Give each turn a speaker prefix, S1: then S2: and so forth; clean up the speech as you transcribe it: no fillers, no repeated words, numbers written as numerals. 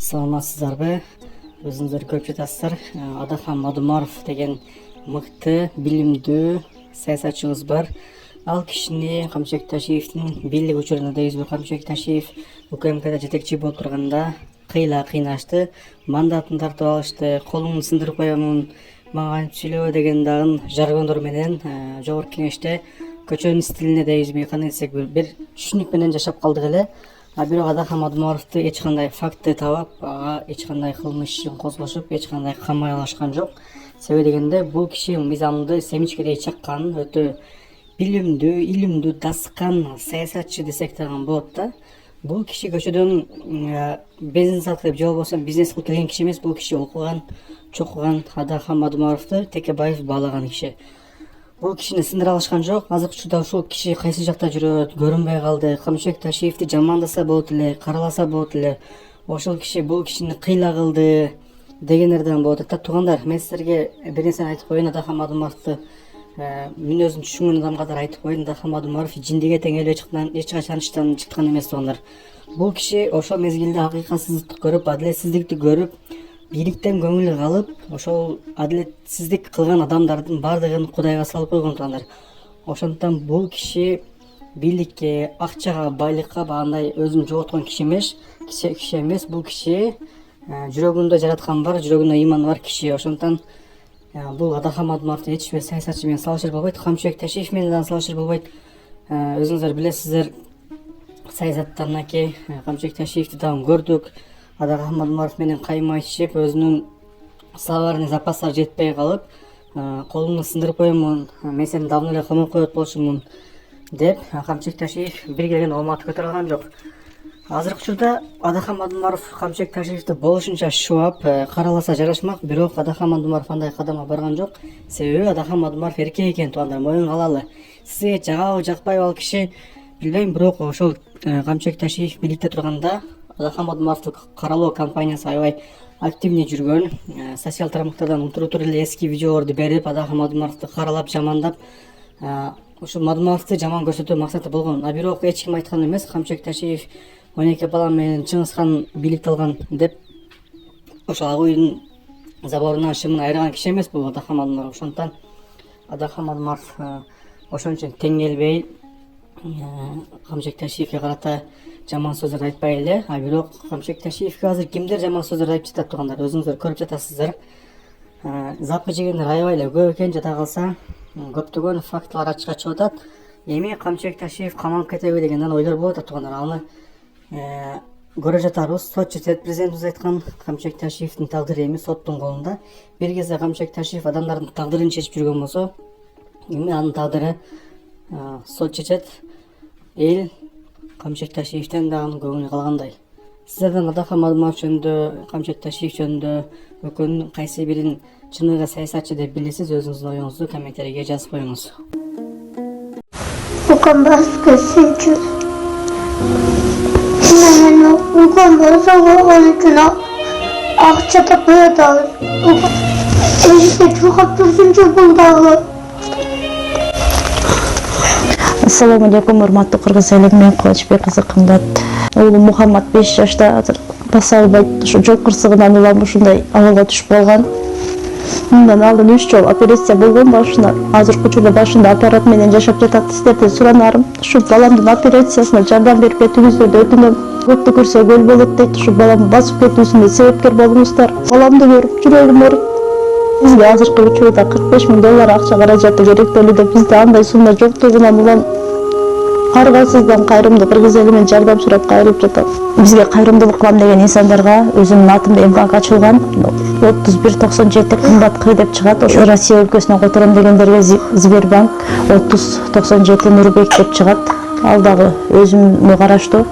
S1: Саламатсыздарбы? Өзүңүздөр көрүп жатасыздар. Адахан Мадумаров деген мыкты, билимдүү саясатчыбыз бар. Ал кишини Камчыбек Ташиевдин бийлик учурунда Даюзбек Камчыбек Ташиев УКМКда жетекчи болуп турганда кыйнашты, мандатын тартып алышты, колуңду сындырып коемун, мага антип сүйлөбө деген дагы жаргондор менен жогорку кеңеште көчөнүн стилине Даюзбек кандай десек бир түшүнүк менен жашап калдык эле. Бирок Адахан Мадумаровду эч кандай факты табап, ага эч кандай кылмыш ишин козгошуп, эч кандай камай алышкан жок. Себеби дегенде бул киши мыйзамды семичкедей чаккан, өтө билимдүү, илимдүү, даскан саясатчы десек дагы болот да. Бул киши көчөдөн бензин саткы же болбосо бизнес кылып келген киши эмес, бул киши окуган, чокуган. Адахан Мадумаровду Текебаев баалаган киши. Бул кишини сындыра алышкан жок. Азыркы учурда ушул киши кайсы жакта жүрөт, көрүнбөй калды. Камчыбек Ташиевди жамандаса болот эле, караласа болот эле. Ошол киши бул кишини кыйла кылды дегендерден болот. Туугандар, мен силерге бир нерсени айтып коеюн. Адахан Мадумаровду мен өзүм түшүнгөн адам катары айтып коеюн. Адахан Мадумаров жиндиге теңелип эч качан иштен чыккан эмес туугандар. Бул киши ошол мезгилде акыйкатсыздыкты көрүп, адилетсиздикти көрүп, бийликтен көңүлү калып, ошол адилетсиздик кылган адамдардын баардыгын Кудайга салып койгон туугандар. Ошондуктан бул киши бийликке, акчага, байлыкка багандай өзүн жоготкон киши эмес. Бул киши жүрөгүндө жараткан бар, жүрөгүндө ыйман бар киши. Ошондуктан бул Адахан Мадумаровду эч бир саясатчы менен салыштырып болбойт, Камчыбек Ташиев менен дагы салыштырып болбойт. Өзүңүздөр билесиздер, саясатта мынакей Камчыбек Ташиевди дагы көрдүк. Адахан Мадумаров менен кайма ишип, өзүнүн словарный запастары жетпей калып, колумду сындырып коемун, мен сени давно эле камап коет болчумун деп Камчыбек Ташиев бир келген ооматты көтөрө алган жок. Азыркы учурда Адахан Мадумаров Камчыбек Ташиевди болушунча шубап караласа жарашмак, бирок Адахан Мадумаров андай кадамга барган жок. Себеби Адахан Мадумаров эркек экен туугандар, моюн калалы. Сизге жагабы, жакпайбы ал киши билбейм, бирок ошол Камчыбек Ташиев бийликте турганда Адахан Мадумаровду каралоо кампаниясы аябай активный жүргөн. Социал тармактардан утур эле эски видеолорду берип, Адахан Мадумаровду каралап, жамандап, ошо Мадумаровду жаман көрсөтүү максаты болгон. Бирок эч ким айткан эмес, Камчыбек Ташиев 12 бала менен Чыңгызхан бийликти алган деп ошо ак үйдүн заборунан шымын айырган киши эмес бул Адахан Мадумаров. Ошондуктан Адахан Мадумаров ошон үчүн тең келбей Камчыбек Ташиевге карата жаман сөздөрдү айтпай эле. Бирок Камчыбек Ташиевге азыр кимдер жаман сөздөрдү айтып жатат туугандар, өзүңүздөр көрүп жатасыздар. Запы жегендер аябай эле көп экен, жата калса көптөгөн фактылар ачыкка чыгып атат. Эми Камчыбек Ташиев камалып кетеби деген ойлор болуп атат туугандар. Аны көрө жатарбыз. Сот жетет, президентибиз айткан, Камчыбек Ташиевдин тагдыры эми соттун колунда. Бир кезде Камчыбек Ташиев адамдардын тагдырын чечип жүргөн болсо, эми анын тагдыры сот чечет. Эл Камчыбек Ташиевден дагы көңүлү калгандай. Сиздерден Адахан Мадумаров жөнүндө, Камчыбек Ташиев жөнүндө өкүнүн кайсы бирин чыныгы саясатчы деп билесиз, өзүңүздүн оюңузду комментарийге жазып коюңуз.
S2: Укам баскы сынчу. Укам болсо он үчүн акча таппай атабыз. Эшикте чуркап турсунчу бул дагы.
S3: Ассаламу алейкум, урматтуу кыргыз эли, мен Кылычбек кызы Кымбат. Уулум Мухаммад 5 жашта, азыр баса албайт, ушу жол кырсыгынан улам ушундай абалга түшүп калган. Мындан алдын 3 жолу операция болгон башына, азыркы учурда башында аппарат менен жашап жатат. Сиздерден суранарым, ушу баламдын операциясына жардам берип кетүүңүздөрдү өтүнөм. Көптү көрсө көл болот дейт, ушу баламды басып кетүүсүнө себепкер болуңуздар. Баламды көрүп жүрөгүм ооруп. Бизге азыркы учурда $45,000 акча каражаты керектелүү деп бизде андай сумма жоктугунан улам аргасыздан кайрымдуу кыргыз эли менен жардам сурап кайрылып жатат. Бизге кайрымдуулук кылам деген инсандарга өзүмдүн атымда МБанк ачылган 3197 кымбат кый деп чыгат. Ошо Россия өлкөсүнө котором дегендерге Сбербанк 3097 Нурбек деп чыгат. Ал дагы өзүмө караштуу.